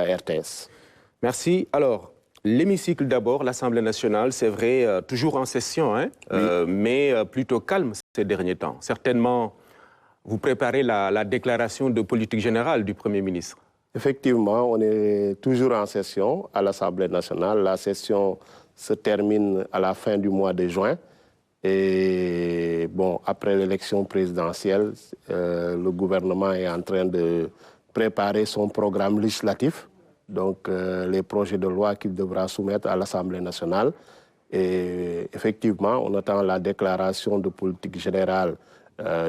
RTS. Merci. Alors, l'hémicycle d'abord, l'Assemblée nationale, c'est vrai, toujours en session, hein, oui. Mais plutôt calme ces derniers temps. Certainement, vous préparez la déclaration de politique générale du Premier ministre. Effectivement, on est toujours en session à l'Assemblée nationale. La session se termine à la fin du mois de juin. Et bon, après l'élection présidentielle, le gouvernement est en train de préparer son programme législatif, donc les projets de loi qu'il devra soumettre à l'Assemblée nationale. Et effectivement, on attend la déclaration de politique générale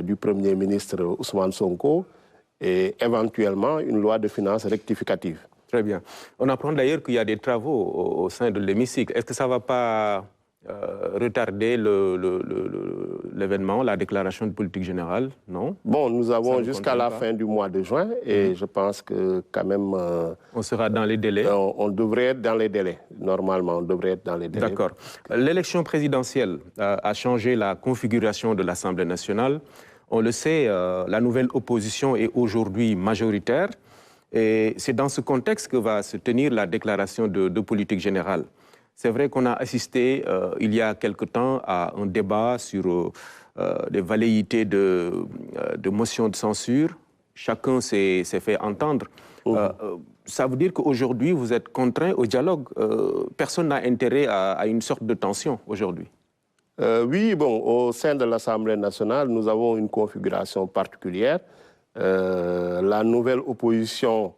du Premier ministre Ousmane Sonko et éventuellement une loi de finances rectificative. Très bien. On apprend d'ailleurs qu'il y a des travaux au sein de l'hémicycle. Est-ce que ça ne va pas retarder l'événement, la déclaration de politique générale? Non. Bon, nous avons jusqu'à la fin du mois de juin et je pense que quand même... on sera dans les délais? On devrait être dans les délais. Normalement, on devrait être dans les délais. D'accord. L'élection présidentielle a changé la configuration de l'Assemblée nationale. On le sait, la nouvelle opposition est aujourd'hui majoritaire. Et c'est dans ce contexte que va se tenir la déclaration de politique générale. C'est vrai qu'on a assisté il y a quelque temps à un débat sur les velléités de motions de censure. Chacun s'est fait entendre. Ça veut dire qu'aujourd'hui, vous êtes contraint au dialogue. Personne n'a intérêt à une sorte de tension aujourd'hui. Oui, bon, au sein de l'Assemblée nationale, nous avons une configuration particulière. La nouvelle opposition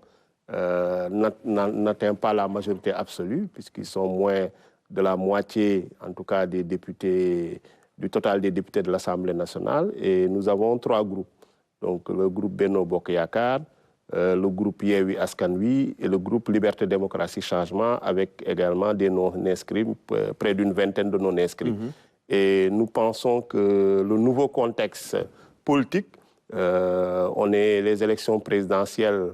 n'atteint pas la majorité absolue, puisqu'ils sont moins de la moitié, en tout cas, des députés, du total des députés de l'Assemblée nationale. Et nous avons 3 groupes. Donc, le groupe Benno Bokk Yakaar, le groupe Yewwi Askan Wi et le groupe Liberté, Démocratie, Changement, avec également des non-inscrits, près d'une vingtaine de non-inscrits. Et nous pensons que le nouveau contexte politique, les élections présidentielles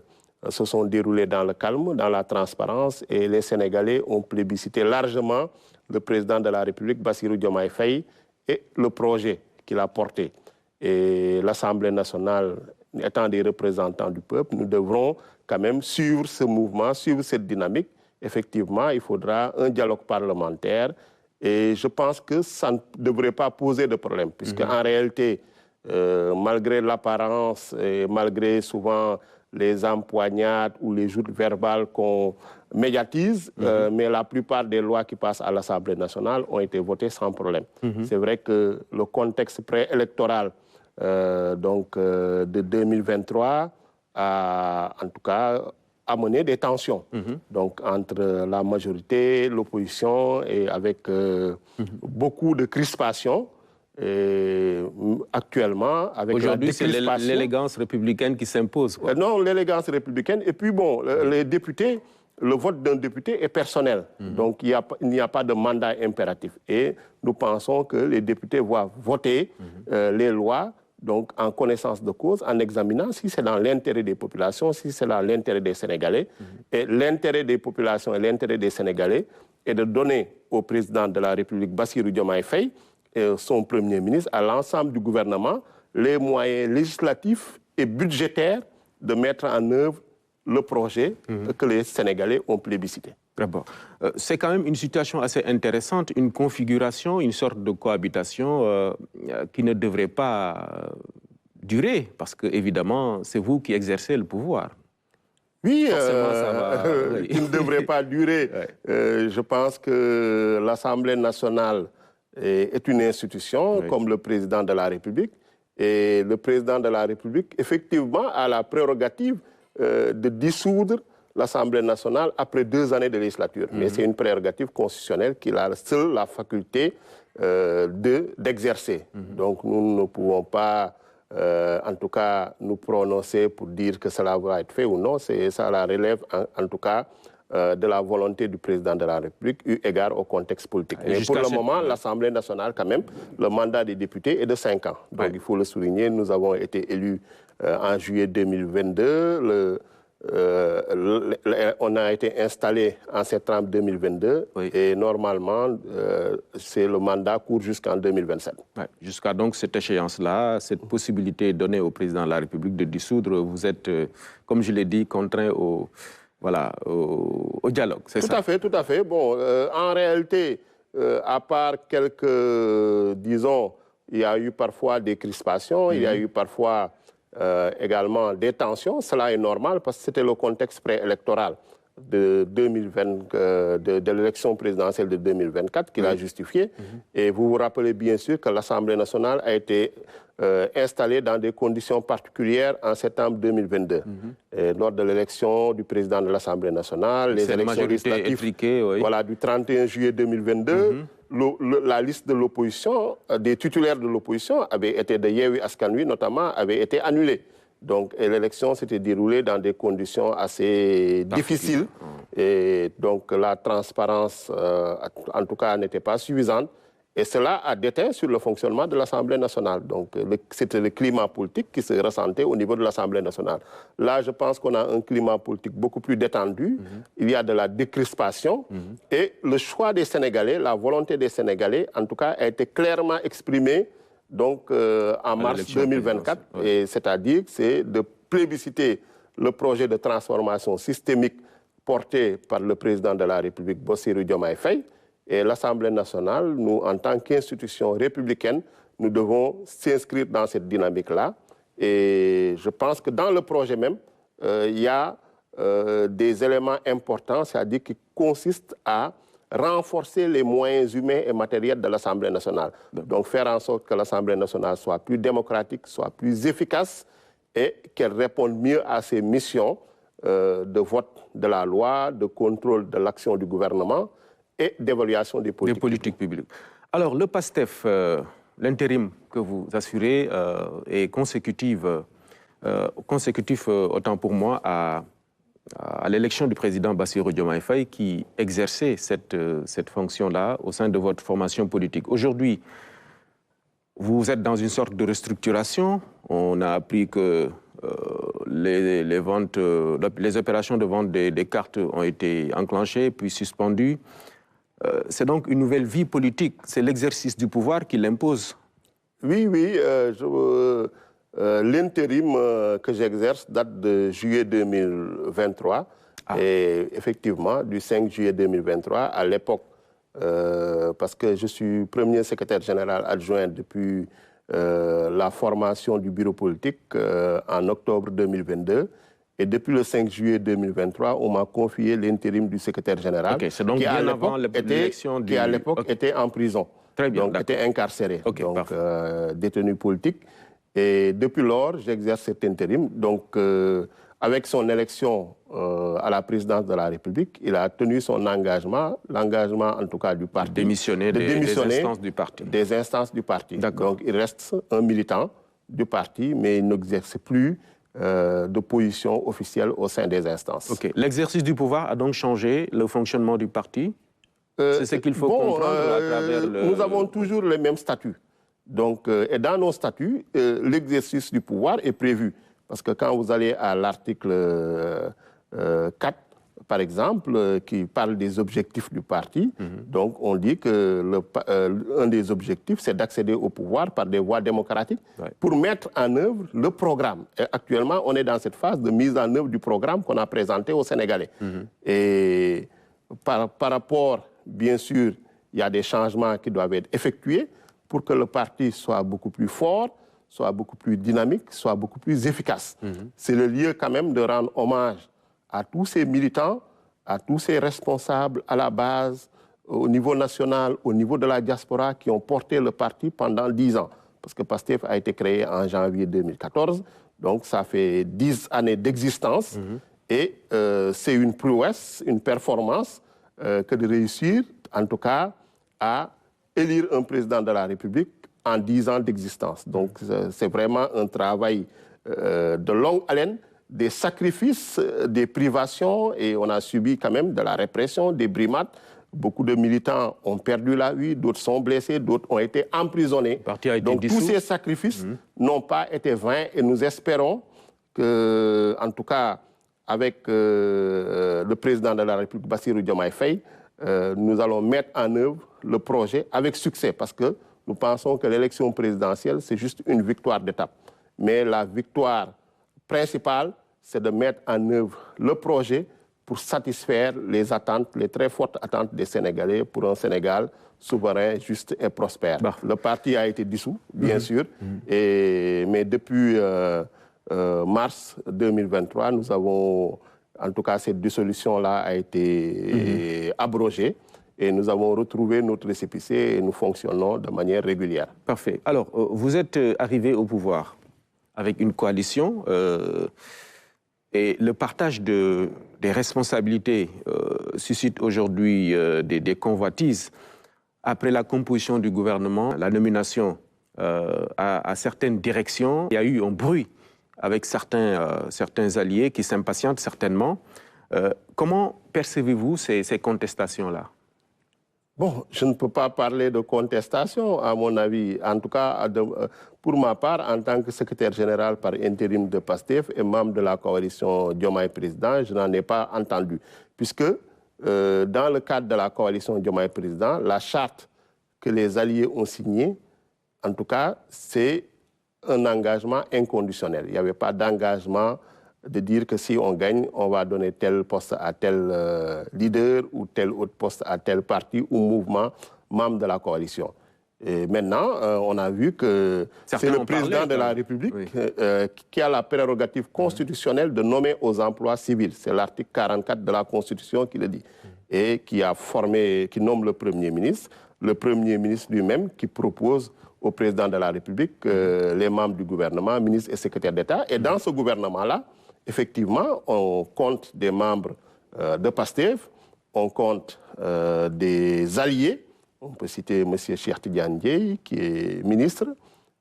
se sont déroulées dans le calme, dans la transparence, et les Sénégalais ont plébiscité largement le président de la République, Bassirou Diomaye Faye, et le projet qu'il a porté. Et l'Assemblée nationale, étant des représentants du peuple, nous devrons quand même suivre ce mouvement, suivre cette dynamique. Effectivement, il faudra un dialogue parlementaire, et je pense que ça ne devrait pas poser de problème, puisqu'en réalité, malgré l'apparence et malgré souvent les empoignades ou les joutes verbales qu'on médiatise, mais la plupart des lois qui passent à l'Assemblée nationale ont été votées sans problème. C'est vrai que le contexte préélectoral de 2023 a en tout cas amené des tensions donc, entre la majorité, l'opposition et avec beaucoup de crispation. Et actuellement, avec aujourd'hui, c'est l'élégance républicaine qui s'impose. Non, l'élégance républicaine. Et puis bon, les députés, le vote d'un député est personnel. Donc il n'y a pas de mandat impératif. Et nous pensons que les députés doivent voter les lois donc en connaissance de cause, en examinant si c'est dans l'intérêt des populations, si c'est dans l'intérêt des Sénégalais. Et l'intérêt des populations et l'intérêt des Sénégalais est de donner au président de la République, Bassirou Diomaye Faye, et son Premier ministre, à l'ensemble du gouvernement, les moyens législatifs et budgétaires de mettre en œuvre le projet que les Sénégalais ont plébiscité. D'abord, c'est quand même une situation assez intéressante, une configuration, une sorte de cohabitation qui ne devrait pas durer, parce que évidemment, c'est vous qui exercez le pouvoir. Oui, qui ne devrait pas durer. Je pense que l'Assemblée nationale est une institution comme le président de la République. Et le président de la République, effectivement, a la prérogative de dissoudre l'Assemblée nationale après 2 années de législature. Mais c'est une prérogative constitutionnelle qu'il a seule la faculté d'exercer. Donc nous ne pouvons pas, en tout cas, nous prononcer pour dire que cela va être fait ou non. Ça la relève, en tout cas, de la volonté du président de la République, eu égard au contexte politique. Mais pour le moment, l'Assemblée nationale, quand même, le mandat des députés est de 5 ans. Donc il faut le souligner, nous avons été élus en juillet 2022, on a été installé en septembre 2022 et normalement, le mandat court jusqu'en 2027. Jusqu'à donc cette échéance-là, cette possibilité donnée au président de la République de dissoudre, vous êtes, comme je l'ai dit, contraint voilà, au dialogue, c'est ça? Tout à fait, tout à fait. Bon, en réalité, à part quelques, disons, il y a eu parfois des crispations, il y a eu parfois également des tensions. Cela est normal parce que c'était le contexte préélectoral de l'élection présidentielle de 2024 qui l'a justifié. Et vous vous rappelez bien sûr que l'Assemblée nationale a été installée dans des conditions particulières en septembre 2022. Lors de l'élection du président de l'Assemblée nationale, les élections législatives voilà, du 31 juillet 2022, la liste de l'opposition, des titulaires de l'opposition, avait été de Yewwi Askan Wi notamment, avait été annulée. Donc, l'élection s'était déroulée dans des conditions assez difficiles. Et donc, la transparence, en tout cas, n'était pas suffisante. Et cela a déteint sur le fonctionnement de l'Assemblée nationale. Donc, c'était le climat politique qui se ressentait au niveau de l'Assemblée nationale. Là, je pense qu'on a un climat politique beaucoup plus détendu. Il y a de la décrispation. Et le choix des Sénégalais, la volonté des Sénégalais, en tout cas, a été clairement exprimée donc, en mars 2024. Et c'est-à-dire que c'est de plébisciter le projet de transformation systémique porté par le président de la République, Bassirou Diomaye Faye. Et l'Assemblée nationale, nous, en tant qu'institution républicaine, nous devons s'inscrire dans cette dynamique-là. Et je pense que dans le projet même, il y a des éléments importants, c'est-à-dire qui consistent à renforcer les moyens humains et matériels de l'Assemblée nationale. Donc faire en sorte que l'Assemblée nationale soit plus démocratique, soit plus efficace et qu'elle réponde mieux à ses missions de vote de la loi, de contrôle de l'action du gouvernement et d'évaluation des politiques publiques. Alors, le PASTEF, l'intérim que vous assurez est consécutif, autant pour moi, à l'élection du président Bassirou Diomaye Faye qui exerçait cette fonction-là au sein de votre formation politique. Aujourd'hui, vous êtes dans une sorte de restructuration. On a appris que les opérations de vente des cartes ont été enclenchées puis suspendues. C'est donc une nouvelle vie politique. C'est l'exercice du pouvoir qui l'impose. Oui, l'intérim que j'exerce date de juillet 2023. Et effectivement, du 5 juillet 2023, à l'époque, parce que je suis premier secrétaire général adjoint depuis la formation du bureau politique en octobre 2022. Et depuis le 5 juillet 2023, on m'a confié l'intérim du secrétaire général, c'est donc bien avant l'élection qui à l'époque était en prison, très bien, donc était incarcéré, donc détenu politique. Et depuis lors, j'exerce cet intérim. Donc, avec son élection à la présidence de la République, il a tenu son engagement, l'engagement en tout cas du parti, de démissionner des instances du parti. Des instances du parti. Donc, il reste un militant du parti, mais il n'exerce plus de position officielle au sein des instances. L'exercice du pouvoir a donc changé le fonctionnement du parti. C'est ce qu'il faut comprendre à travers Nous avons toujours les mêmes statuts. Donc, et dans nos statuts, l'exercice du pouvoir est prévu. Parce que quand vous allez à l'article 4, par exemple, qui parle des objectifs du parti, donc on dit que un des objectifs, c'est d'accéder au pouvoir par des voies démocratiques pour mettre en œuvre le programme. Et actuellement, on est dans cette phase de mise en œuvre du programme qu'on a présenté aux Sénégalais. Et par rapport, bien sûr, il y a des changements qui doivent être effectués pour que le parti soit beaucoup plus fort, soit beaucoup plus dynamique, soit beaucoup plus efficace. C'est le lieu quand même de rendre hommage à tous ces militants, à tous ces responsables à la base, au niveau national, au niveau de la diaspora, qui ont porté le parti pendant 10 ans. Parce que PASTEF a été créé en janvier 2014, donc ça fait 10 années d'existence. Et c'est une prouesse, une performance que de réussir, en tout cas, à élire un président de la République en 10 ans d'existence. Donc c'est vraiment un travail de longue haleine, des sacrifices, des privations, et on a subi quand même de la répression, des brimades. Beaucoup de militants ont perdu la vie, d'autres sont blessés, d'autres ont été emprisonnés. Donc tous ces sacrifices n'ont pas été vains, et nous espérons que, en tout cas, avec le président de la République, Bassirou Diomaye Faye, nous allons mettre en œuvre le projet avec succès, parce que nous pensons que l'élection présidentielle, c'est juste une victoire d'étape. Mais la victoire principale, c'est de mettre en œuvre le projet pour satisfaire les attentes, les très fortes attentes des Sénégalais pour un Sénégal souverain, juste et prospère. Bah. Le parti a été dissous, bien sûr, mais depuis mars 2023, nous avons, en tout cas, cette dissolution-là a été abrogée. Et nous avons retrouvé notre récépissé et nous fonctionnons de manière régulière. Parfait. Alors, vous êtes arrivé au pouvoir avec une coalition et le partage des responsabilités suscite aujourd'hui des convoitises. Après la composition du gouvernement, la nomination à certaines directions, il y a eu un bruit avec certains alliés qui s'impatientent certainement. Comment percevez-vous ces contestations-là ? Bon, je ne peux pas parler de contestation, à mon avis. En tout cas, pour ma part, en tant que secrétaire général par intérim de PASTEF et membre de la coalition Diomaye Président, je n'en ai pas entendu. Puisque dans le cadre de la coalition Diomaye Président, la charte que les alliés ont signée, en tout cas, c'est un engagement inconditionnel. Il n'y avait pas d'engagement de dire que si on gagne, on va donner tel poste à tel leader ou tel autre poste à tel parti ou mouvement membre de la coalition. Et maintenant, on a vu que c'est le président de la République qui a la prérogative constitutionnelle de nommer aux emplois civils. C'est l'article 44 de la Constitution qui le dit. Et qui nomme le Premier ministre. Le Premier ministre lui-même qui propose au président de la République les membres du gouvernement, ministres et secrétaires d'État. Et dans ce gouvernement-là, effectivement, on compte des membres de PASTEF, on compte des alliés. On peut citer M. Cheikh Tidiane Dièye, qui est ministre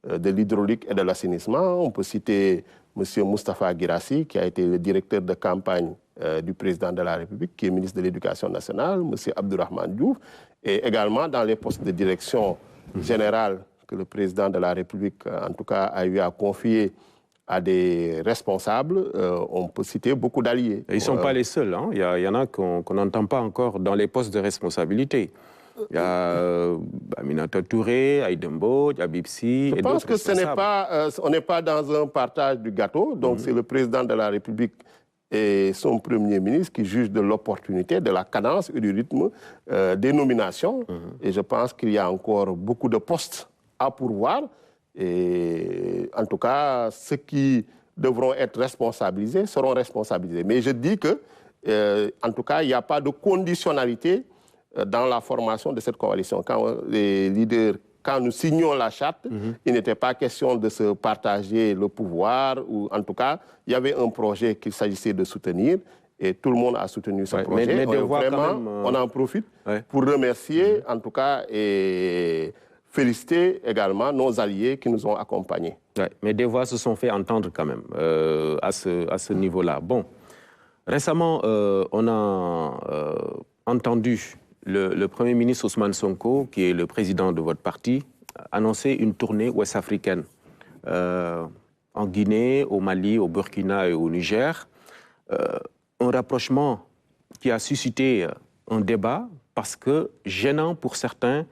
de l'hydraulique et de l'assainissement. On peut citer M. Moustapha Guirassy, qui a été le directeur de campagne du président de la République, qui est ministre de l'Éducation nationale, M. Abdourahmane Diouf, et également dans les postes de direction générale que le président de la République, en tout cas, a eu à confier à des responsables, on peut citer beaucoup d'alliés. Ils ne sont pas les seuls, hein. Il y en a qu'on n'entend pas encore dans les postes de responsabilité. Il y a Aminata Touré, Aïdembo, il y a Bipsi. Je pense que ce n'est pas, on n'est pas dans un partage du gâteau, donc c'est le président de la République et son Premier ministre qui jugent de l'opportunité, de la cadence et du rythme des nominations. Et je pense qu'il y a encore beaucoup de postes à pourvoir. Et en tout cas, ceux qui devront être responsabilisés seront responsabilisés. Mais je dis que, en tout cas, il n'y a pas de conditionnalité dans la formation de cette coalition. Quand les leaders, quand nous signons la charte, il n'était pas question de se partager le pouvoir, ou en tout cas, il y avait un projet qu'il s'agissait de soutenir, et tout le monde a soutenu ce projet. Mais vraiment, on en profite pour remercier, en tout cas, et féliciter également nos alliés qui nous ont accompagnés. Ouais, mais des voix se sont fait entendre quand même à ce niveau-là. Bon, récemment, on a entendu le Premier ministre Ousmane Sonko, qui est le président de votre parti, annoncer une tournée ouest-africaine en Guinée, au Mali, au Burkina et au Niger. Un rapprochement qui a suscité un débat parce que gênant pour certains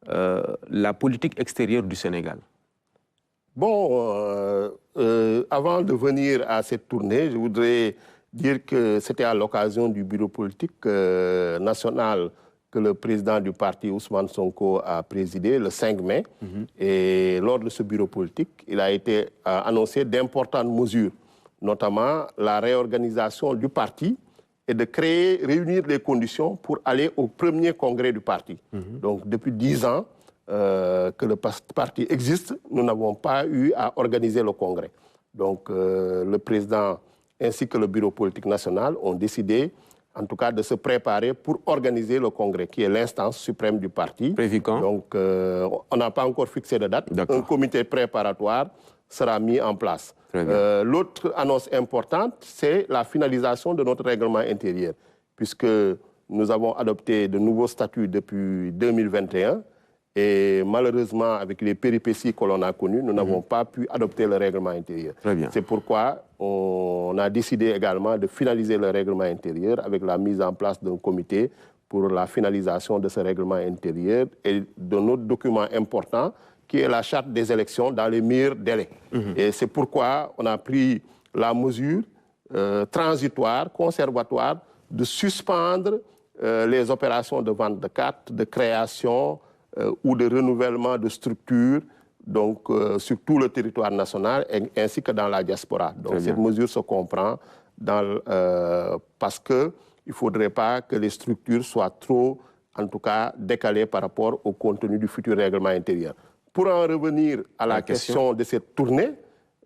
la politique extérieure du Sénégal. Bon, avant de venir à cette tournée, je voudrais dire que c'était à l'occasion du bureau politique national que le président du parti, Ousmane Sonko, a présidé le 5 mai. Et lors de ce bureau politique, il a été annoncé d'importantes mesures, notamment la réorganisation du parti et de réunir les conditions pour aller au premier congrès du parti. Donc, depuis 10 ans que le parti existe, nous n'avons pas eu à organiser le congrès. Donc, le président ainsi que le bureau politique national ont décidé, en tout cas, de se préparer pour organiser le congrès, qui est l'instance suprême du parti. Prévu quand ? Donc, on n'a pas encore fixé de date. Un comité préparatoire sera mis en place. L'autre annonce importante, c'est la finalisation de notre règlement intérieur, puisque nous avons adopté de nouveaux statuts depuis 2021, et malheureusement, avec les péripéties que l'on a connues, nous n'avons pas pu adopter le règlement intérieur. C'est pourquoi on a décidé également de finaliser le règlement intérieur avec la mise en place d'un comité pour la finalisation de ce règlement intérieur et d'un autre document important qui est la charte des élections dans les meilleurs délais. Et c'est pourquoi on a pris la mesure transitoire, conservatoire, de suspendre les opérations de vente de cartes, de création ou de renouvellement de structures, donc sur tout le territoire national ainsi que dans la diaspora. Donc cette mesure se comprend parce qu'il ne faudrait pas que les structures soient trop, en tout cas, décalées par rapport au contenu du futur règlement intérieur. Pour en revenir à la question de cette tournée,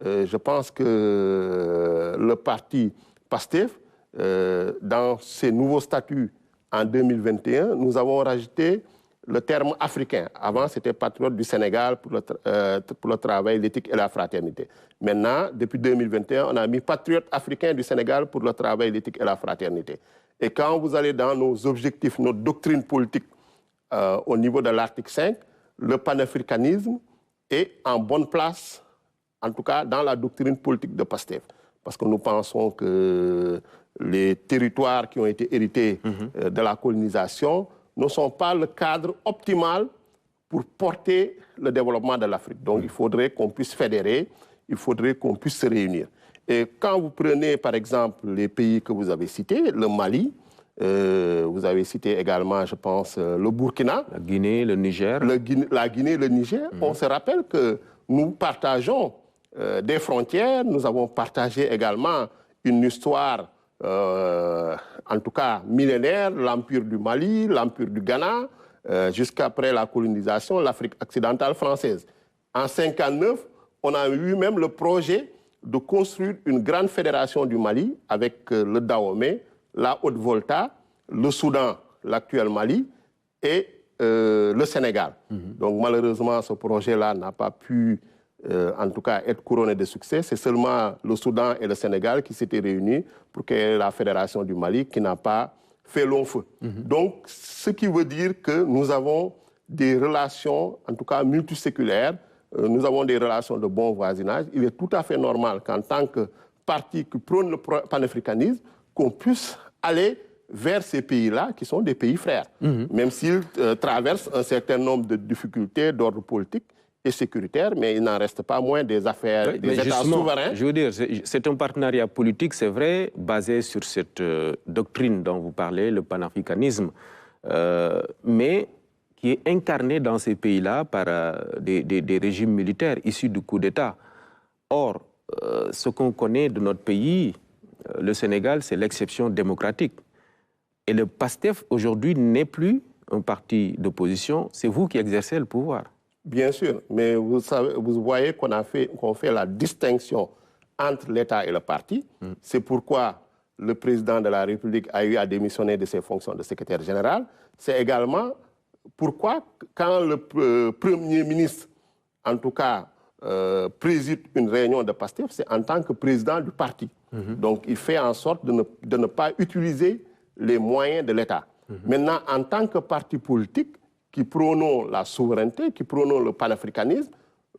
je pense que le parti PASTEF, dans ses nouveaux statuts en 2021, nous avons rajouté le terme africain. Avant, c'était patriote du Sénégal pour le travail, l'éthique et la fraternité. Maintenant, depuis 2021, on a mis patriote africain du Sénégal pour le travail, l'éthique et la fraternité. Et quand vous allez dans nos objectifs, notre doctrine politique au niveau de l'article 5, le panafricanisme est en bonne place, en tout cas dans la doctrine politique de PASTEF. Parce que nous pensons que les territoires qui ont été hérités de la colonisation ne sont pas le cadre optimal pour porter le développement de l'Afrique. Donc il faudrait qu'on puisse fédérer, il faudrait qu'on puisse se réunir. Et quand vous prenez par exemple les pays que vous avez cités, le Mali, vous avez cité également, je pense, le Burkina. La Guinée, le Niger. La Guinée, le Niger. On se rappelle que nous partageons des frontières, nous avons partagé également une histoire, en tout cas millénaire, l'Empire du Mali, l'Empire du Ghana, jusqu'après la colonisation, l'Afrique occidentale française. En 1959, on a eu même le projet de construire une grande fédération du Mali avec le Dahomey, la Haute-Volta, le Soudan, l'actuel Mali, et le Sénégal. Donc malheureusement, ce projet-là n'a pas pu, en tout cas, être couronné de succès. C'est seulement le Soudan et le Sénégal qui s'étaient réunis pour créer la Fédération du Mali, qui n'a pas fait long feu. Donc, ce qui veut dire que nous avons des relations, en tout cas multiséculaires, nous avons des relations de bon voisinage. Il est tout à fait normal qu'en tant que parti qui prône le panafricanisme, qu'on puisse aller vers ces pays-là, qui sont des pays frères, même s'ils traversent un certain nombre de difficultés d'ordre politique et sécuritaire, mais il n'en reste pas moins des affaires, oui, des États souverains. Je veux dire, c'est un partenariat politique, c'est vrai, basé sur cette doctrine dont vous parlez, le panafricanisme, mais qui est incarné dans ces pays-là par des régimes militaires issus du coup d'État. Or, ce qu'on connaît de notre pays, le Sénégal, c'est l'exception démocratique. Et le PASTEF, aujourd'hui, n'est plus un parti d'opposition, c'est vous qui exercez le pouvoir. Bien sûr, mais vous voyez qu'on fait la distinction entre l'État et le parti. C'est pourquoi le président de la République a eu à démissionner de ses fonctions de secrétaire général. C'est également pourquoi, quand le Premier ministre, en tout cas, préside une réunion de PASTEF, c'est en tant que président du parti. Donc, il fait en sorte de ne pas utiliser les moyens de l'État. Maintenant, en tant que parti politique, qui prônons la souveraineté, qui prônons le panafricanisme,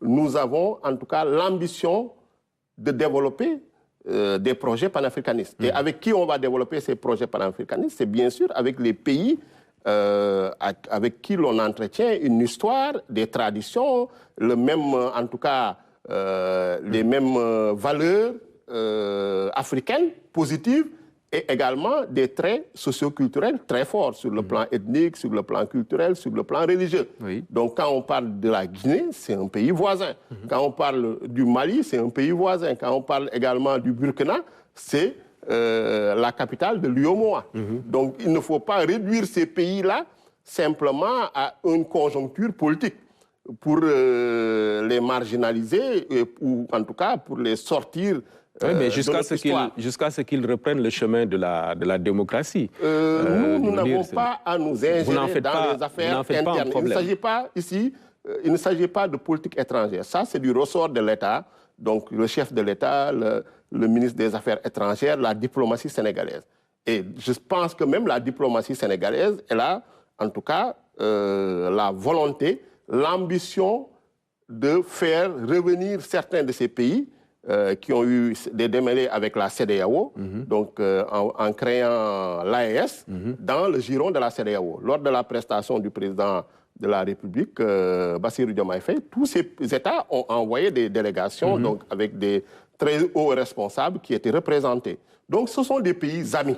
nous avons en tout cas l'ambition de développer des projets panafricanistes. Et avec qui on va développer ces projets panafricanistes? C'est bien sûr avec les pays avec qui l'on entretient une histoire, des traditions, en tout cas les mêmes valeurs africaines positives, et également des traits socioculturels très forts sur le plan ethnique, sur le plan culturel, sur le plan religieux. Oui. Donc quand on parle de la Guinée, c'est un pays voisin. Quand on parle du Mali, c'est un pays voisin. Quand on parle également du Burkina, c'est la capitale de l'UEMOA. Donc il ne faut pas réduire ces pays-là simplement à une conjoncture politique pour les marginaliser ou en tout cas pour les sortir. Oui, mais jusqu'à ce qu'ils reprennent le chemin de la démocratie. Nous n'avons pas à nous ingérer dans les affaires internes. Il ne s'agit pas ici, il ne s'agit pas de politique étrangère. Ça, c'est du ressort de l'État. Donc, le chef de l'État, le ministre des Affaires étrangères, la diplomatie sénégalaise. Et je pense que même la diplomatie sénégalaise, elle a, en tout cas, la volonté, l'ambition de faire revenir certains de ces pays qui ont eu des démêlés avec la CEDEAO, donc en créant l'AES dans le giron de la CEDEAO. Lors de la prestation du président de la République, Bassirou Diomaye Faye, tous ces États ont envoyé des délégations donc, avec des très hauts responsables qui étaient représentés. Donc ce sont des pays amis.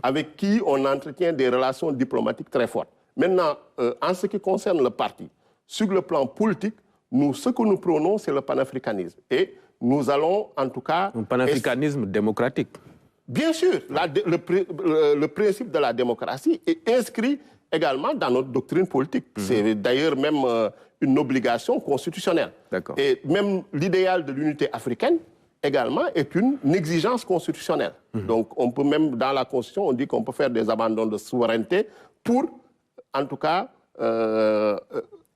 avec qui on entretient des relations diplomatiques très fortes. Maintenant, en ce qui concerne le parti, sur le plan politique, ce que nous prônons, c'est le panafricanisme. Et nous allons, en tout cas... Un panafricanisme démocratique. Bien sûr, le principe de la démocratie est inscrit également dans notre doctrine politique. C'est d'ailleurs même une obligation constitutionnelle. Et même l'idéal de l'unité africaine également est une exigence constitutionnelle. Donc on peut même, dans la Constitution, on dit qu'on peut faire des abandons de souveraineté pour, en tout cas,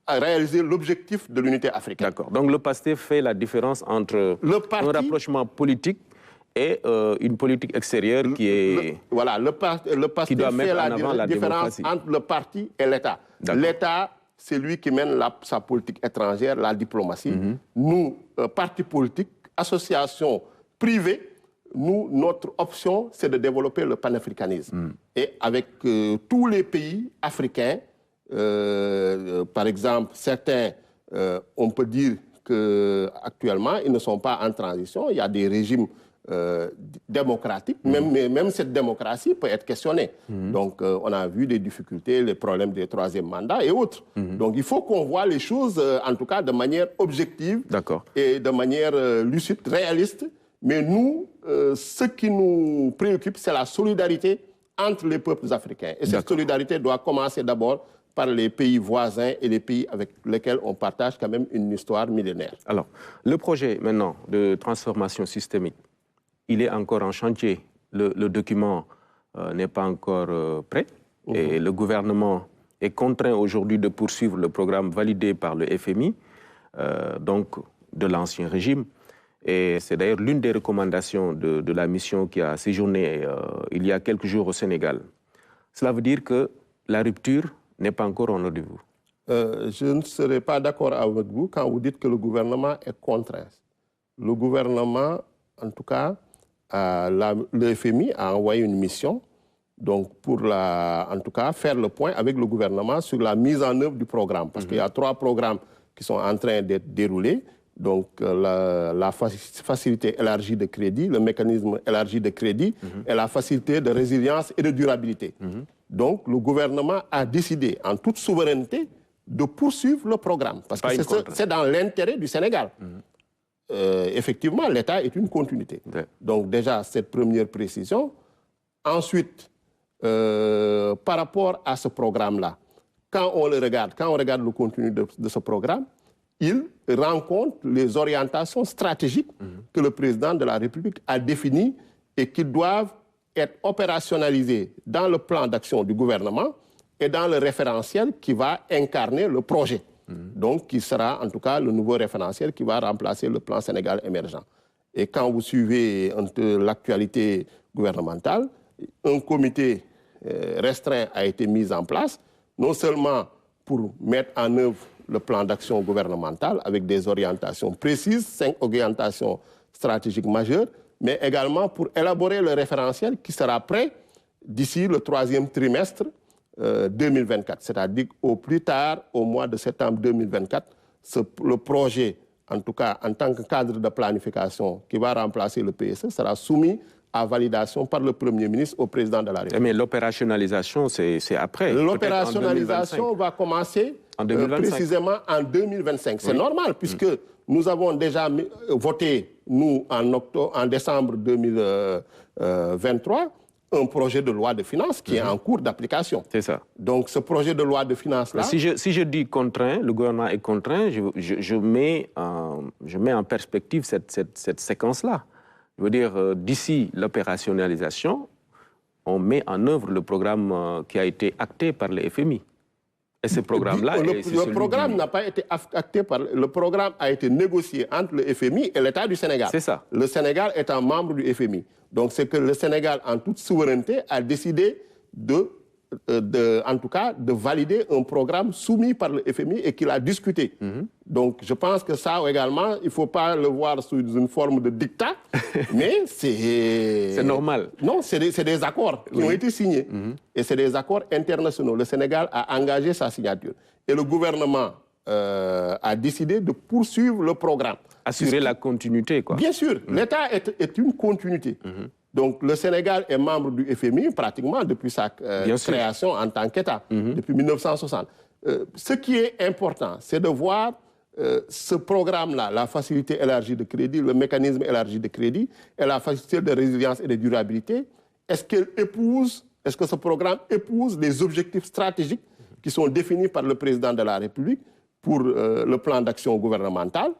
réaliser l'objectif de l'unité africaine. D'accord. Donc le PASTEF fait la différence entre un rapprochement politique et une politique extérieure qui est... Voilà, le PASTEF fait la différence entre le parti et l'État. L'État, c'est lui qui mène sa politique étrangère, la diplomatie. Nous, parti politique, association privée, notre option, c'est de développer le panafricanisme. Et avec tous les pays africains, par exemple, certains, on peut dire qu'actuellement, ils ne sont pas en transition. Il y a des régimes démocratiques. Même cette démocratie peut être questionnée. Donc, on a vu des difficultés, les problèmes des troisième mandats et autres. Donc, il faut qu'on voit les choses, en tout cas, de manière objective et de manière lucide, réaliste. Mais nous, ce qui nous préoccupe, c'est la solidarité entre les peuples africains. Et cette solidarité doit commencer d'abord par les pays voisins et les pays avec lesquels on partage quand même une histoire millénaire. Alors, le projet maintenant de transformation systémique, il est encore en chantier. Le document n'est pas encore prêt. Et le gouvernement est contraint aujourd'hui de poursuivre le programme validé par le FMI, donc de l'ancien régime. Et c'est d'ailleurs l'une des recommandations de la mission qui a séjourné il y a quelques jours au Sénégal. Cela veut dire que la rupture n'est pas encore en rendez-vous. Je ne serai pas d'accord avec vous quand vous dites que le gouvernement est contraint. Le gouvernement, en tout cas, le FMI a envoyé une mission donc pour en tout cas faire le point avec le gouvernement sur la mise en œuvre du programme. Parce qu'il y a 3 programmes qui sont en train d'être déroulés. Donc la facilité élargie de crédit, le mécanisme élargi de crédit et la facilité de résilience et de durabilité. Donc le gouvernement a décidé en toute souveraineté de poursuivre le programme. Parce que c'est dans l'intérêt du Sénégal. Effectivement, l'État est une continuité. Donc déjà, cette première précision. Ensuite, par rapport à ce programme-là, quand on regarde le contenu de ce programme, il rencontre les orientations stratégiques que le président de la République a définies et qui doivent être opérationnalisées dans le plan d'action du gouvernement et dans le référentiel qui va incarner le projet. Donc, qui sera en tout cas le nouveau référentiel qui va remplacer le plan Sénégal émergent. Et quand vous suivez l'actualité gouvernementale, un comité restreint a été mis en place, non seulement pour mettre en œuvre le plan d'action gouvernemental avec des orientations précises, 5 orientations stratégiques majeures, mais également pour élaborer le référentiel qui sera prêt d'ici le 3e trimestre 2024. C'est-à-dire au plus tard, au mois de septembre 2024, le projet, en tout cas en tant que cadre de planification qui va remplacer le PSE, sera soumis à validation par le Premier ministre au président de la République. Mais l'opérationnalisation, c'est après. L'opérationnalisation va commencer précisément en 2025. C'est normal, puisque nous avons déjà voté, nous, en décembre 2023, un projet de loi de finances qui est en cours d'application. C'est ça. Donc, ce projet de loi de finances-là... Si je dis contraint, le gouvernement est contraint, je mets en perspective cette séquence-là. Je veux dire, d'ici l'opérationnalisation, on met en œuvre le programme qui a été acté par le FMI. Et ce programme-là... Le programme n'a pas été acté par... Le programme a été négocié entre le FMI et l'État du Sénégal. C'est ça. Le Sénégal étant membre du FMI. Donc, c'est que le Sénégal, en toute souveraineté, a décidé en tout cas, de valider un programme soumis par le FMI et qu'il a discuté. Donc, je pense que ça également, il ne faut pas le voir sous une forme de dictat, mais c'est... C'est normal. Non, c'est des accords qui ont été signés. Et c'est des accords internationaux. Le Sénégal a engagé sa signature. Et le gouvernement a décidé de poursuivre le programme. Assurer la continuité, quoi. Bien sûr, l'État est une continuité. Donc le Sénégal est membre du FMI pratiquement depuis sa création en tant qu'État, depuis 1960. Ce qui est important, c'est de voir ce programme-là, la facilité élargie de crédit, le mécanisme élargi de crédit et la facilité de résilience et de durabilité. Est-ce que ce programme épouse les objectifs stratégiques qui sont définis par le président de la République pour le plan d'action gouvernemental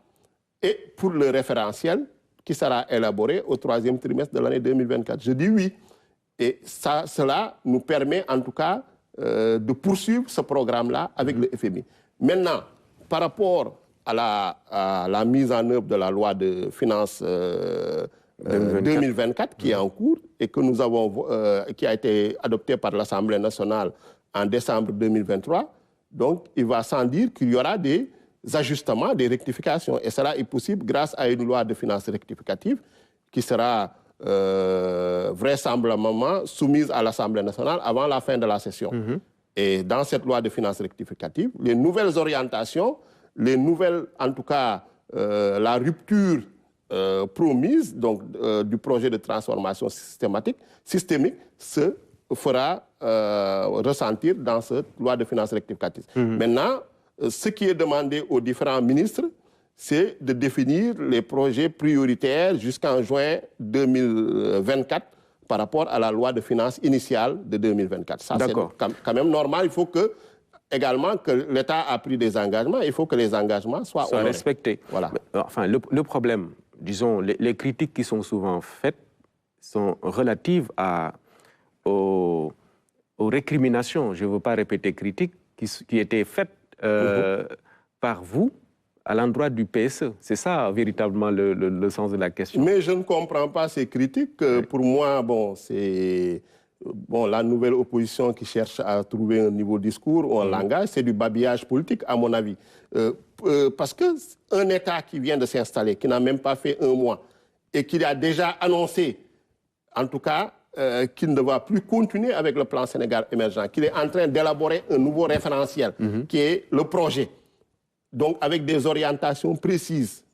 et pour le référentiel qui sera élaboré au 3e trimestre de l'année 2024? Je dis oui. Et cela nous permet en tout cas de poursuivre ce programme-là avec le FMI. Maintenant, par rapport à la mise en œuvre de la loi de finances 2024 qui est en cours et que nous avons, qui a été adoptée par l'Assemblée nationale en décembre 2023, donc il va sans dire qu'il y aura des ajustements, des rectifications. Et cela est possible grâce à une loi de finances rectificative qui sera vraisemblablement soumise à l'Assemblée nationale avant la fin de la session. Et dans cette loi de finances rectificative, les nouvelles orientations, les nouvelles, en tout cas, la rupture promise donc, du projet de transformation systémique se fera ressentir dans cette loi de finances rectificative. Maintenant, ce qui est demandé aux différents ministres, c'est de définir les projets prioritaires jusqu'en juin 2024 par rapport à la loi de finances initiale de 2024. Ça, c'est quand même normal. Il faut également que l'État a pris des engagements. Il faut que les engagements soient respectés. Voilà. Enfin, le problème, disons, les critiques qui sont souvent faites sont relatives aux récriminations, je ne veux pas répéter critiques, qui étaient faites par vous à l'endroit du PSE. C'est ça, véritablement, le sens de la question. Mais je ne comprends pas ces critiques. Pour moi, bon, c'est la nouvelle opposition qui cherche à trouver un nouveau discours ou un langage. C'est du babillage politique, à mon avis. Parce qu'un État qui vient de s'installer, qui n'a même pas fait un mois, et qui a déjà annoncé, en tout cas, qu'il ne va plus continuer avec le plan Sénégal émergent, qu'il est en train d'élaborer un nouveau référentiel, qui est le projet. Donc, avec des orientations précises,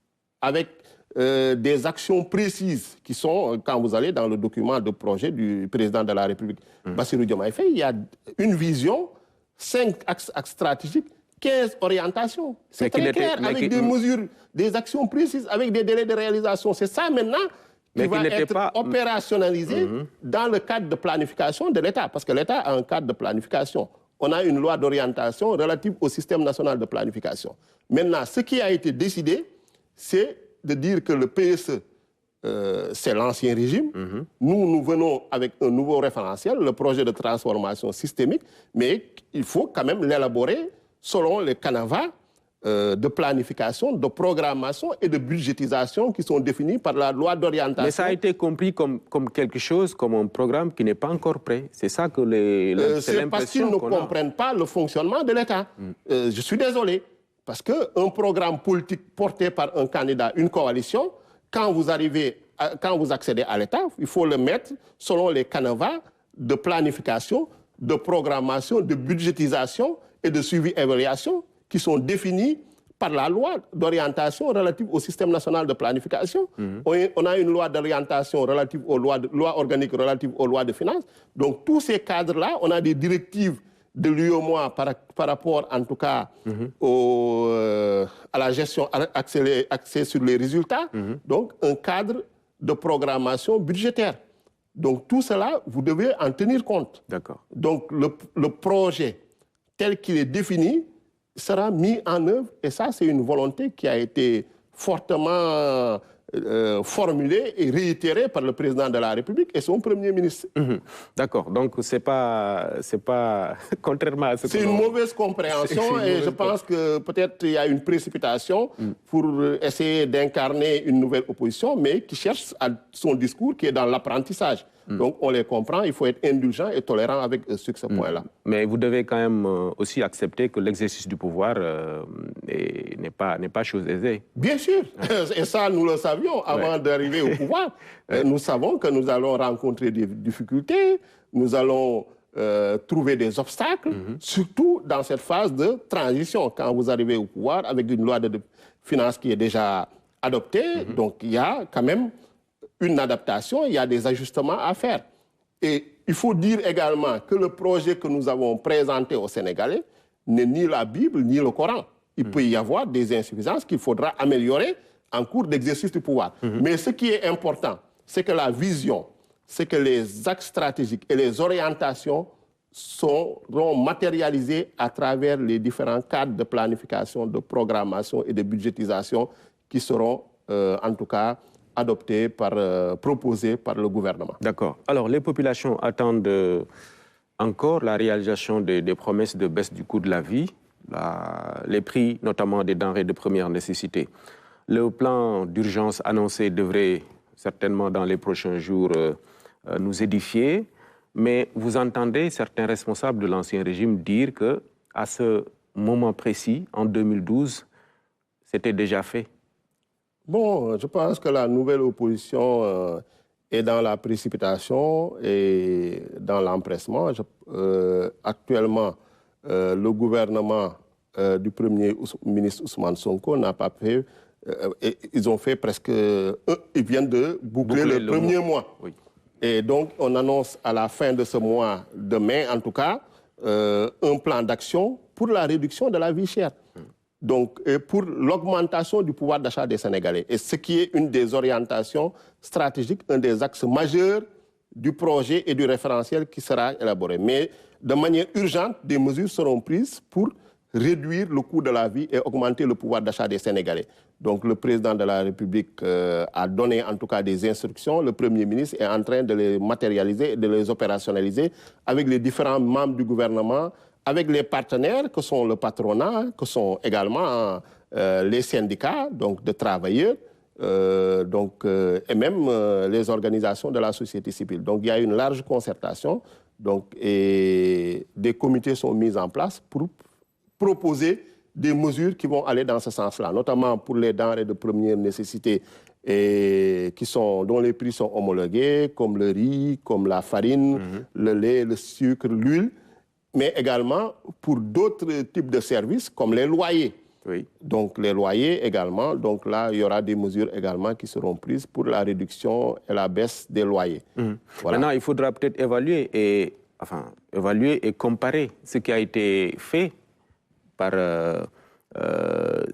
avec des actions précises qui sont, quand vous allez dans le document de projet du président de la République, Bassirou Diomaye Faye, il y a une vision, 5 axes stratégiques, 15 orientations. C'est très clair, avec des mesures, des actions précises, avec des délais de réalisation. C'est ça maintenant qui va être opérationnalisé dans le cadre de planification de l'État, parce que l'État a un cadre de planification. On a une loi d'orientation relative au système national de planification. Maintenant, ce qui a été décidé, c'est de dire que le PSE, c'est l'ancien régime. Nous venons avec un nouveau référentiel, le projet de transformation systémique, mais il faut quand même l'élaborer selon les canevas de planification, de programmation et de budgétisation qui sont définis par la loi d'orientation. Mais ça a été compris comme quelque chose, comme un programme qui n'est pas encore prêt. C'est ça que c'est parce qu'ils ne comprennent pas le fonctionnement de l'État. Je suis désolé. Parce qu'un programme politique porté par un candidat, une coalition, quand vous accédez à l'État, il faut le mettre selon les canevas de planification, de programmation, de budgétisation et de suivi-évaluation qui sont définis par la loi d'orientation relative au système national de planification. On a une loi d'orientation relative aux loi organique relative aux lois de finances. Donc tous ces cadres-là, on a des directives de l'UEMOA par rapport en tout cas à la gestion axée sur les résultats. Donc un cadre de programmation budgétaire. Donc tout cela, vous devez en tenir compte. D'accord. Donc le projet tel qu'il est défini sera mis en œuvre et ça c'est une volonté qui a été fortement formulée et réitérée par le président de la République et son Premier ministre. D'accord, donc c'est pas contrairement à ce que... C'est une mauvaise compréhension et je pense que peut-être il y a une précipitation pour essayer d'incarner une nouvelle opposition, mais qui cherche son discours qui est dans l'apprentissage. Donc on les comprend, il faut être indulgent et tolérant avec sur ce point-là. Mais vous devez quand même aussi accepter que l'exercice du pouvoir n'est pas chose aisée. Bien sûr, et ça nous le savions avant d'arriver au pouvoir. Nous savons que nous allons rencontrer des difficultés, nous allons trouver des obstacles, surtout dans cette phase de transition. Quand vous arrivez au pouvoir avec une loi de finances qui est déjà adoptée, donc il y a quand même une adaptation, il y a des ajustements à faire. Et il faut dire également que le projet que nous avons présenté aux Sénégalais n'est ni la Bible ni le Coran. Il peut y avoir des insuffisances qu'il faudra améliorer en cours d'exercice du pouvoir. Mais ce qui est important, c'est que la vision, c'est que les axes stratégiques et les orientations seront matérialisés à travers les différents cadres de planification, de programmation et de budgétisation qui seront, en tout cas, adoptés, proposés par le gouvernement. D'accord. Alors, les populations attendent encore la réalisation des promesses de baisse du coût de la vie, les prix notamment des denrées de première nécessité. Le plan d'urgence annoncé devrait certainement dans les prochains jours nous édifier, mais vous entendez certains responsables de l'Ancien Régime dire qu'à ce moment précis, en 2012, c'était déjà fait. Bon, je pense que la nouvelle opposition est dans la précipitation et dans l'empressement. Actuellement, le gouvernement du Premier ministre Ousmane Sonko n'a pas fait... ils ont fait presque... ils viennent de boucler le premier mois. Oui. Et donc, on annonce à la fin de ce mois, demain en tout cas, un plan d'action pour la réduction de la vie chère. Donc, pour l'augmentation du pouvoir d'achat des Sénégalais. Et ce qui est une des orientations stratégiques, un des axes majeurs du projet et du référentiel qui sera élaboré. Mais de manière urgente, des mesures seront prises pour réduire le coût de la vie et augmenter le pouvoir d'achat des Sénégalais. Donc le président de la République a donné en tout cas des instructions. Le Premier ministre est en train de les matérialiser et de les opérationnaliser avec les différents membres du gouvernement, avec les partenaires que sont le patronat, que sont également les syndicats donc de travailleurs, et même les organisations de la société civile. Donc il y a une large concertation et des comités sont mis en place pour proposer des mesures qui vont aller dans ce sens-là, notamment pour les denrées de première nécessité dont les prix sont homologués, comme le riz, comme la farine, le lait, le sucre, l'huile, mais également pour d'autres types de services comme les loyers. Oui. Donc les loyers également, donc là il y aura des mesures également qui seront prises pour la réduction et la baisse des loyers. Voilà. Maintenant, il faudra peut-être évaluer et comparer ce qui a été fait par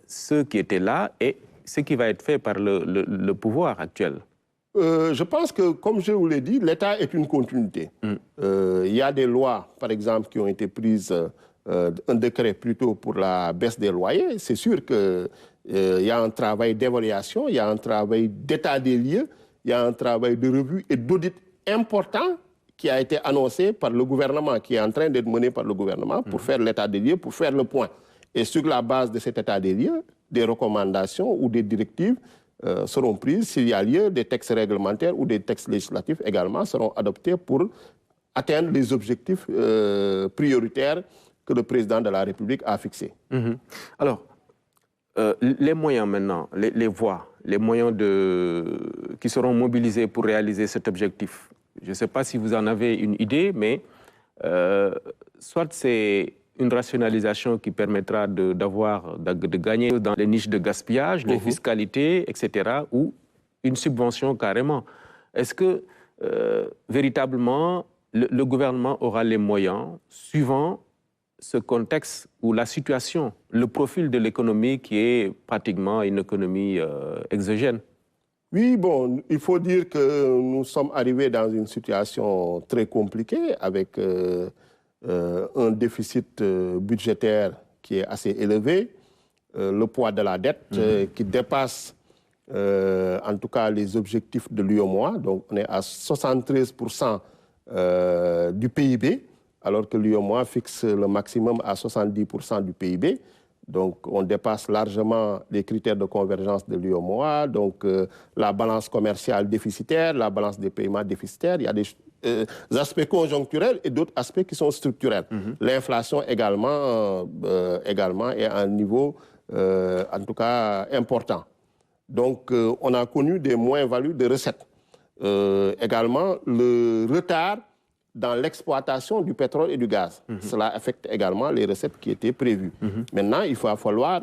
ceux qui étaient là et ce qui va être fait par le pouvoir actuel. Je pense que, comme je vous l'ai dit, l'État est une continuité. Il y a des lois, par exemple, qui ont été prises, un décret plutôt pour la baisse des loyers. C'est sûr qu'il y a un travail d'évaluation, il y a un travail d'état des lieux, il y a un travail de revue et d'audit important qui a été annoncé par le gouvernement, qui est en train d'être mené par le gouvernement pour faire l'état des lieux, pour faire le point. Et sur la base de cet état des lieux, des recommandations ou des directives seront prises. S'il y a lieu, des textes réglementaires ou des textes législatifs également seront adoptés pour atteindre les objectifs prioritaires que le président de la République a fixés. Alors, les moyens maintenant, les voies, les moyens qui seront mobilisés pour réaliser cet objectif, je ne sais pas si vous en avez une idée, mais soit c'est une rationalisation qui permettra de gagner dans les niches de gaspillage, les fiscalités, etc., ou une subvention carrément. Est-ce que véritablement le gouvernement aura les moyens, suivant ce contexte ou la situation, le profil de l'économie qui est pratiquement une économie exogène? Oui, bon, il faut dire que nous sommes arrivés dans une situation très compliquée avec un déficit budgétaire qui est assez élevé, le poids de la dette qui dépasse en tout cas les objectifs de l'UEMOA. Donc on est à 73% du PIB, alors que l'UEMOA fixe le maximum à 70% du PIB. Donc, on dépasse largement les critères de convergence de l'UEMOA. Donc, la balance commerciale déficitaire, la balance des paiements déficitaires. Il y a des aspects conjoncturels et d'autres aspects qui sont structurels. L'inflation également est à un niveau, en tout cas, important. Donc, on a connu des moins-values de recettes. Également, le retard dans l'exploitation du pétrole et du gaz. Cela affecte également les recettes qui étaient prévues. Maintenant, il va falloir,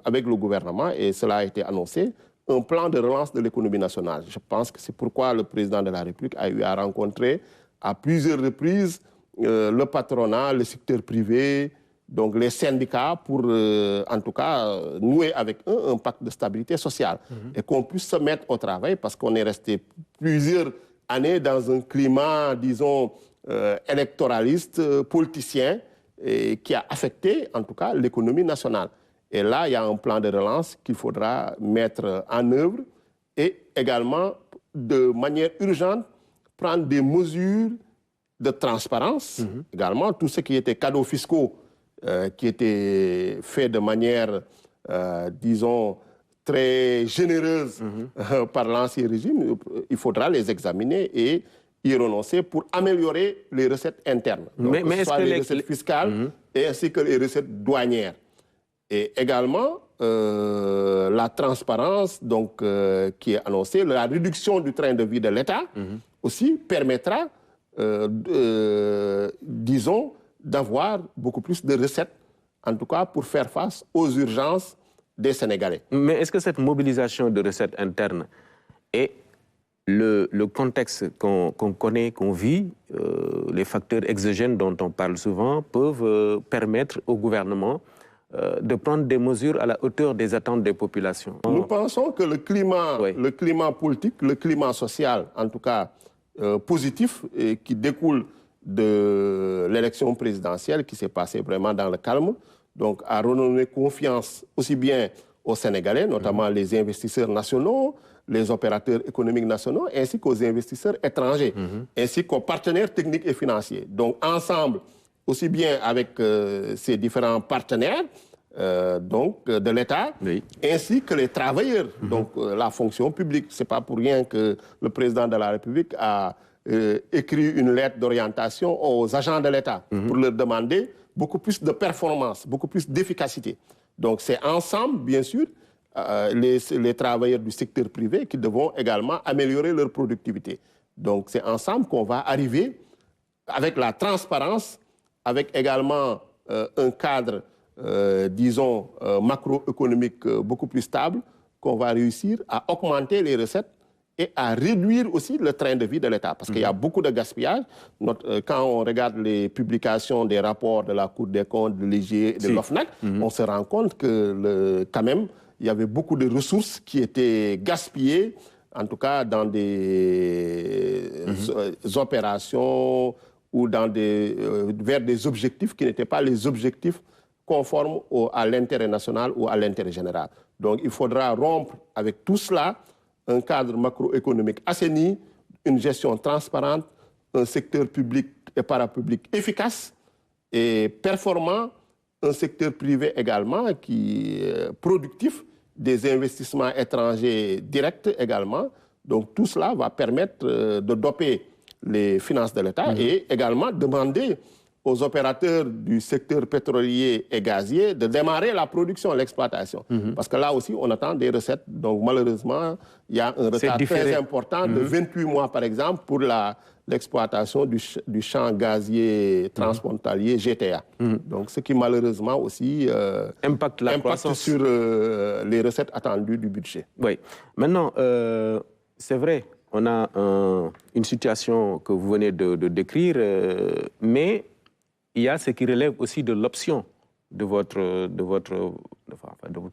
avec le gouvernement, et cela a été annoncé, un plan de relance de l'économie nationale. Je pense que c'est pourquoi le président de la République a eu à rencontrer à plusieurs reprises le patronat, le secteur privé, donc les syndicats pour, en tout cas, nouer avec eux un pacte de stabilité sociale et qu'on puisse se mettre au travail parce qu'on est resté plusieurs années dans un climat, disons, électoraliste, politicien, et qui a affecté, en tout cas, l'économie nationale. Et là, il y a un plan de relance qu'il faudra mettre en œuvre et également, de manière urgente, prendre des mesures de transparence. Également, tout ce qui était cadeaux fiscaux, qui étaient faits de manière, disons, très généreuse par l'ancien régime, il faudra les examiner et y renoncer pour améliorer les recettes internes. Donc, mais que ce soit les recettes fiscales et ainsi que les recettes douanières. Et également, la transparence donc, qui est annoncée, la réduction du train de vie de l'État aussi permettra, disons, d'avoir beaucoup plus de recettes, en tout cas pour faire face aux urgences des Sénégalais. Mais est-ce que cette mobilisation de recettes internes et le contexte qu'on connaît, qu'on vit, les facteurs exogènes dont on parle souvent, peuvent permettre au gouvernement de prendre des mesures à la hauteur des attentes des populations? Nous pensons que le climat politique, le climat social, en tout cas positif, et qui découle de l'élection présidentielle qui s'est passée vraiment dans le calme, donc a redonné confiance aussi bien aux Sénégalais, notamment les investisseurs nationaux, les opérateurs économiques nationaux, ainsi qu'aux investisseurs étrangers, ainsi qu'aux partenaires techniques et financiers. Donc ensemble, aussi bien avec ces différents partenaires, donc de l'État, ainsi que les travailleurs, donc la fonction publique. Ce n'est pas pour rien que le président de la République a écrit une lettre d'orientation aux agents de l'État pour leur demander beaucoup plus de performance, beaucoup plus d'efficacité. Donc c'est ensemble, bien sûr, les travailleurs du secteur privé qui devront également améliorer leur productivité. Donc c'est ensemble qu'on va arriver avec la transparence, avec également un cadre, disons, macroéconomique beaucoup plus stable, qu'on va réussir à augmenter les recettes et à réduire aussi le train de vie de l'État. Parce qu'il y a beaucoup de gaspillage. Quand on regarde les publications des rapports de la Cour des comptes, de l'IGE et de l'OFNAC, on se rend compte que quand même, il y avait beaucoup de ressources qui étaient gaspillées, en tout cas dans des opérations ou dans vers des objectifs qui n'étaient pas les objectifs conformes à l'intérêt national ou à l'intérêt général. Donc il faudra rompre avec tout cela, un cadre macroéconomique assaini, une gestion transparente, un secteur public et parapublic efficace et performant, un secteur privé également qui est productif, des investissements étrangers directs également. Donc tout cela va permettre de doper les finances de l'État et également demander aux opérateurs du secteur pétrolier et gazier de démarrer la production, l'exploitation. Parce que là aussi, on attend des recettes. Donc malheureusement, il y a un retard très important de 28 mois, par exemple, pour l'exploitation du champ gazier transfrontalier GTA. Donc ce qui malheureusement aussi impacte sur les recettes attendues du budget. Oui. Maintenant, c'est vrai, on a une situation que vous venez de décrire, mais il y a ce qui relève aussi de l'option de votre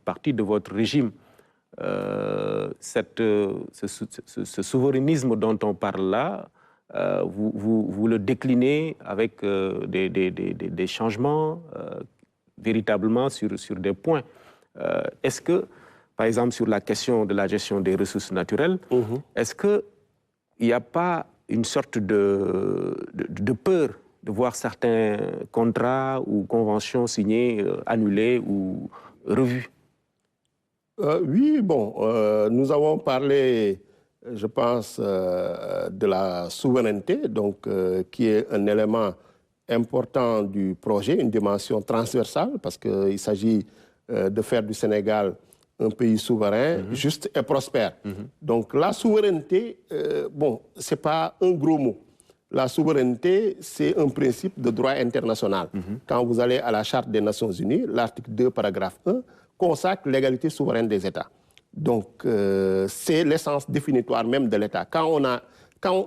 parti, de votre régime. Ce souverainisme dont on parle là, vous le déclinez avec des changements véritablement sur des points. Est-ce que, par exemple, sur la question de la gestion des ressources naturelles, est-ce qu'il n'y a pas une sorte de peur de voir certains contrats ou conventions signés, annulés ou revus? Oui, bon, nous avons parlé, je pense, de la souveraineté, donc, qui est un élément important du projet, une dimension transversale, parce qu'il s'agit de faire du Sénégal un pays souverain, juste et prospère. Donc la souveraineté, bon, ce n'est pas un gros mot. La souveraineté, c'est un principe de droit international. Quand vous allez à la Charte des Nations Unies, l'article 2, paragraphe 1, consacre l'égalité souveraine des États. Donc, c'est l'essence définitoire même de l'État. Quand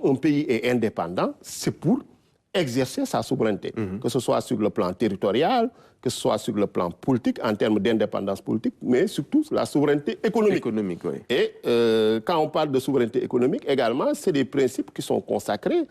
un pays est indépendant, c'est pour exercer sa souveraineté, que ce soit sur le plan territorial, que ce soit sur le plan politique, en termes d'indépendance politique, mais surtout la souveraineté économique. Oui. Et quand on parle de souveraineté économique, également, c'est des principes qui sont consacrés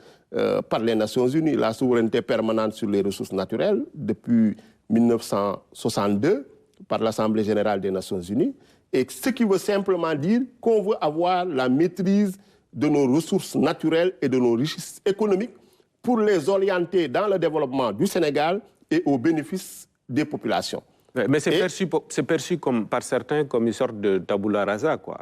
par les Nations Unies. La souveraineté permanente sur les ressources naturelles depuis 1962 par l'Assemblée générale des Nations Unies, et ce qui veut simplement dire qu'on veut avoir la maîtrise de nos ressources naturelles et de nos richesses économiques pour les orienter dans le développement du Sénégal et au bénéfice des populations. Mais c'est perçu comme, par certains comme une sorte de tabula rasa, quoi.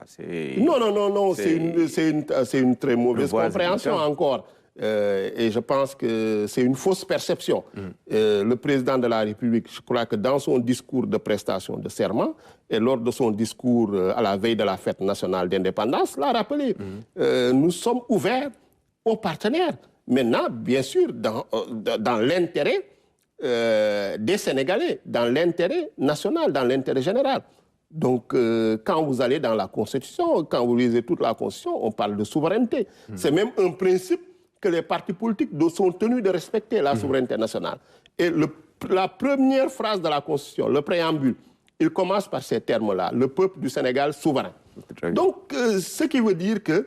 Non, c'est une très mauvaise compréhension encore. Et je pense que c'est une fausse perception. Le président de la République, je crois que dans son discours de prestation de serment et lors de son discours à la veille de la fête nationale d'indépendance, l'a rappelé. Nous sommes ouverts aux partenaires. Maintenant, bien sûr, dans l'intérêt des Sénégalais, dans l'intérêt national, dans l'intérêt général. Donc, quand vous allez dans la Constitution, quand vous lisez toute la Constitution, on parle de souveraineté. C'est même un principe que les partis politiques sont tenus de respecter, la souveraineté nationale. Et la première phrase de la Constitution, le préambule, il commence par ces termes-là, le peuple du Sénégal souverain. Donc, ce qui veut dire que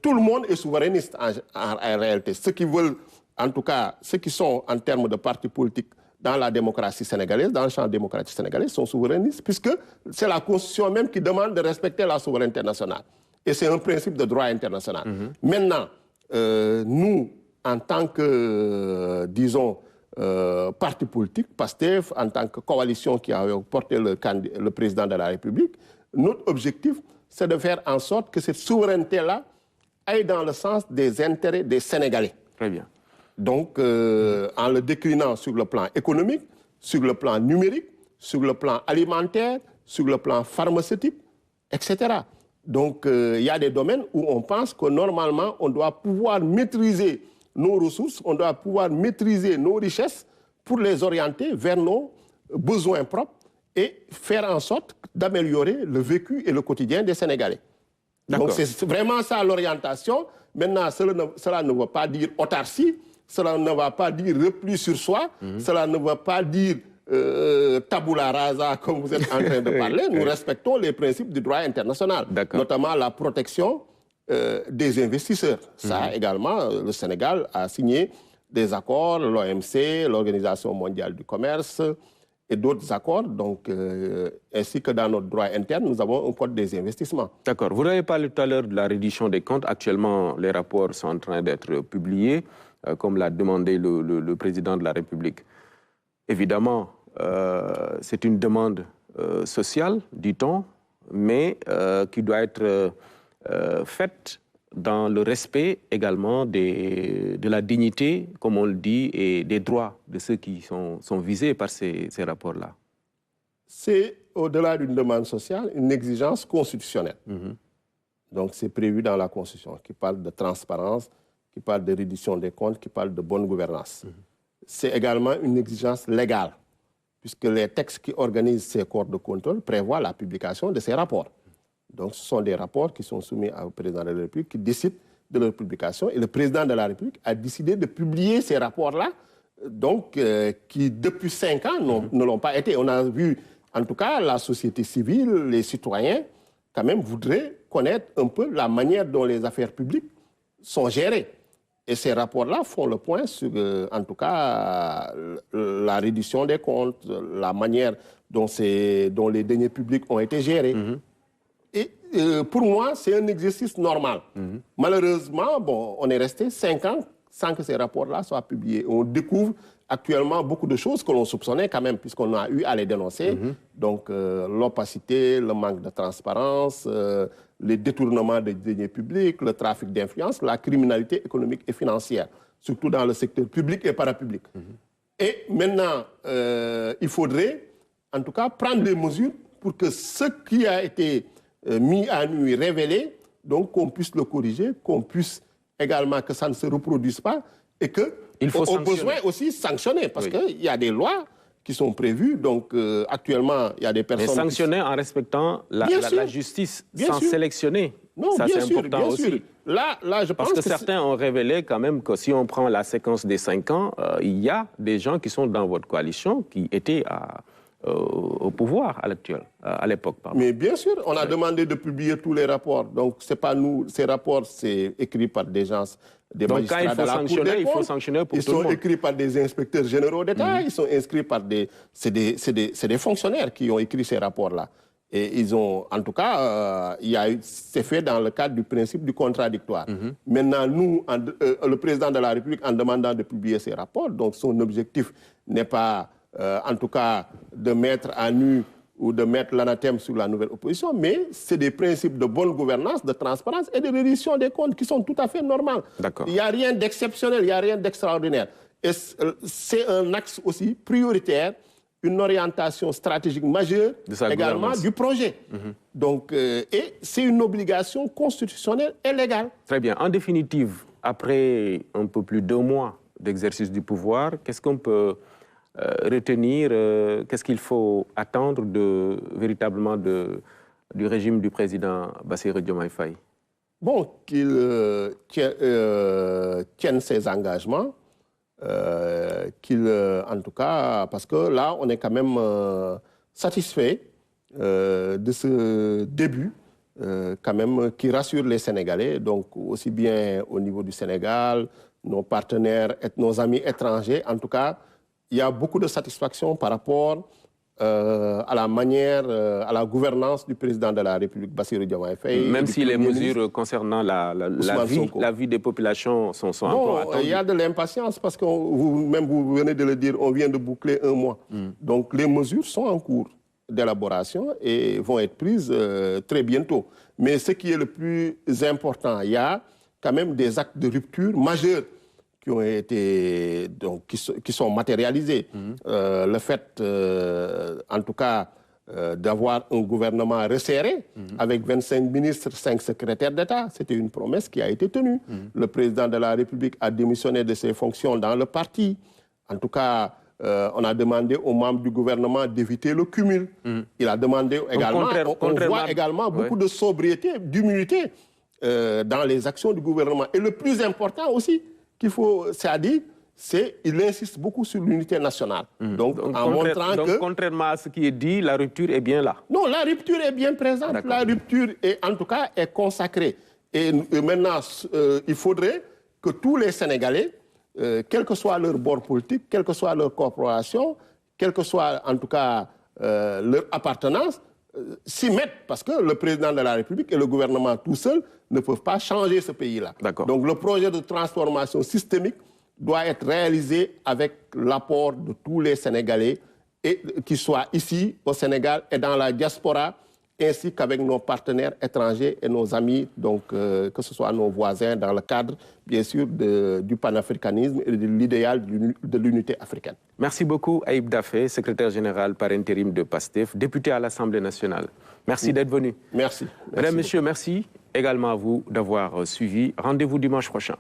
tout le monde est souverainiste en réalité. Ceux qui veulent, en tout cas, ceux qui sont en termes de partis politiques dans la démocratie sénégalaise, dans le champ démocratique sénégalais, sont souverainistes, puisque c'est la Constitution même qui demande de respecter la souveraineté nationale. Et c'est un principe de droit international. Maintenant, nous, en tant que, disons, parti politique, PASTEF, en tant que coalition qui a porté le président de la République, notre objectif, c'est de faire en sorte que cette souveraineté-là aille dans le sens des intérêts des Sénégalais. Très bien. Donc, en le déclinant sur le plan économique, sur le plan numérique, sur le plan alimentaire, sur le plan pharmaceutique, etc. Donc, il y a des domaines où on pense que normalement, on doit pouvoir maîtriser nos ressources, on doit pouvoir maîtriser nos richesses pour les orienter vers nos besoins propres et faire en sorte d'améliorer le vécu et le quotidien des Sénégalais. Donc, c'est vraiment ça l'orientation. Maintenant, cela ne veut pas dire autarcie, cela ne va pas dire repli sur soi, cela ne veut pas dire tabula rasa, comme vous êtes en train de parler. Nous respectons les principes du droit international, notamment la protection des investisseurs. Ça également, le Sénégal a signé des accords, l'OMC, l'Organisation mondiale du commerce et d'autres accords. Donc, ainsi que dans notre droit interne, nous avons un code des investissements. D'accord. Vous avez parlé tout à l'heure de la reddition des comptes. Actuellement, les rapports sont en train d'être publiés, comme l'a demandé le président de la République. Évidemment, c'est une demande sociale, dit-on, mais qui doit être faite dans le respect également de la dignité, comme on le dit, et des droits de ceux qui sont visés par ces rapports-là. C'est, au-delà d'une demande sociale, une exigence constitutionnelle. Donc, c'est prévu dans la Constitution, qui parle de transparence, qui parle de reddition des comptes, qui parle de bonne gouvernance. C'est également une exigence légale, puisque les textes qui organisent ces corps de contrôle prévoient la publication de ces rapports. Donc, ce sont des rapports qui sont soumis au président de la République, qui décide de leur publication. Et le président de la République a décidé de publier ces rapports-là, donc, qui, depuis 5 ans, ne l'ont pas été. On a vu, en tout cas, la société civile, les citoyens, quand même, voudraient connaître un peu la manière dont les affaires publiques sont gérées. Et ces rapports-là font le point sur, en tout cas, la reddition des comptes, la manière dont les deniers publics ont été gérés. Et pour moi, c'est un exercice normal. Malheureusement, bon, on est resté 5 ans sans que ces rapports-là soient publiés. On découvre actuellement beaucoup de choses que l'on soupçonnait quand même, puisqu'on a eu à les dénoncer. Donc, l'opacité, le manque de transparence, les détournements des deniers publics, le trafic d'influence, la criminalité économique et financière, surtout dans le secteur public et parapublic. Et maintenant, il faudrait, en tout cas, prendre des mesures pour que ce qui a été mis à nu, révélé, donc qu'on puisse le corriger, qu'on puisse également que ça ne se reproduise pas et que, au besoin aussi, sanctionner. Parce qu'il y a des lois qui sont prévues. Donc, actuellement, il y a des personnes... Mais sanctionner en respectant la justice, sans sélectionner. Non, ça, c'est important aussi. Là, je pense Parce que certains ont révélé quand même que si on prend la séquence des 5 ans, il y a des gens qui sont dans votre coalition qui étaient au pouvoir à l'époque. Mais bien sûr, on a demandé de publier tous les rapports. Donc, ce n'est pas nous. Ces rapports, c'est écrit par des gens, des magistrats de la Cour des comptes. Il faut sanctionner pour tout le monde. Ils sont écrits par des inspecteurs généraux d'État. Ils sont inscrits par des... C'est des fonctionnaires qui ont écrit ces rapports-là. Et ils ont, en tout cas, c'est fait dans le cadre du principe du contradictoire. Maintenant, nous, le président de la République, en demandant de publier ces rapports, donc son objectif n'est pas, en tout cas, de mettre à nu ou de mettre l'anathème sur la nouvelle opposition, mais c'est des principes de bonne gouvernance, de transparence et de reddition des comptes qui sont tout à fait normaux. Il n'y a rien d'exceptionnel, il n'y a rien d'extraordinaire. Et c'est un axe aussi prioritaire, une orientation stratégique majeure également du projet. Donc, et c'est une obligation constitutionnelle et légale. Très bien. En définitive, après un peu plus de 2 mois d'exercice du pouvoir, qu'est-ce qu'on peut retenir, qu'est-ce qu'il faut attendre véritablement du régime du président Bassirou Diomaye Faye? Bon, qu'il tienne ses engagements, en tout cas, parce que là, on est quand même satisfait de ce début, quand même, qui rassure les Sénégalais, donc aussi bien au niveau du Sénégal, nos partenaires, nos amis étrangers, en tout cas, il y a beaucoup de satisfaction par rapport à la manière, à la gouvernance du président de la République, Bassirou Diomaye Faye. Même si les mesures concernant la vie des populations sont encore attendues. Il y a de l'impatience parce que vous venez de le dire, on vient de boucler 1 mois. Donc les mesures sont en cours d'élaboration et vont être prises très bientôt. Mais ce qui est le plus important, il y a quand même des actes de rupture majeurs qui ont été, donc, qui sont matérialisés. Le fait, en tout cas, d'avoir un gouvernement resserré, avec 25 ministres, 5 secrétaires d'État, c'était une promesse qui a été tenue. Le président de la République a démissionné de ses fonctions dans le parti. En tout cas, on a demandé aux membres du gouvernement d'éviter le cumul. Il a demandé également, on voit également beaucoup de sobriété, d'humilité dans les actions du gouvernement. Et le plus important aussi, qu'il faut, c'est-à-dire, il insiste beaucoup sur l'unité nationale. Donc, en montrant que... contrairement à ce qui est dit, la rupture est bien là. Non, la rupture est bien présente. La rupture, en tout cas, est consacrée. Et maintenant, il faudrait que tous les Sénégalais, quel que soit leur bord politique, quelle que soit leur corporation, quelle que soit, en tout cas, leur appartenance, s'y mettent, parce que le président de la République et le gouvernement tout seul ne peuvent pas changer ce pays-là. Donc le projet de transformation systémique doit être réalisé avec l'apport de tous les Sénégalais, qui soient ici au Sénégal et dans la diaspora, ainsi qu'avec nos partenaires étrangers et nos amis, donc que ce soit nos voisins, dans le cadre, bien sûr, du panafricanisme et de l'idéal de l'unité africaine. Merci beaucoup, Ayib Daffé, secrétaire général par intérim de PASTEF, député à l'Assemblée nationale. Merci d'être venu. Merci. Mesdames, Messieurs, merci également à vous d'avoir suivi. Rendez-vous dimanche prochain.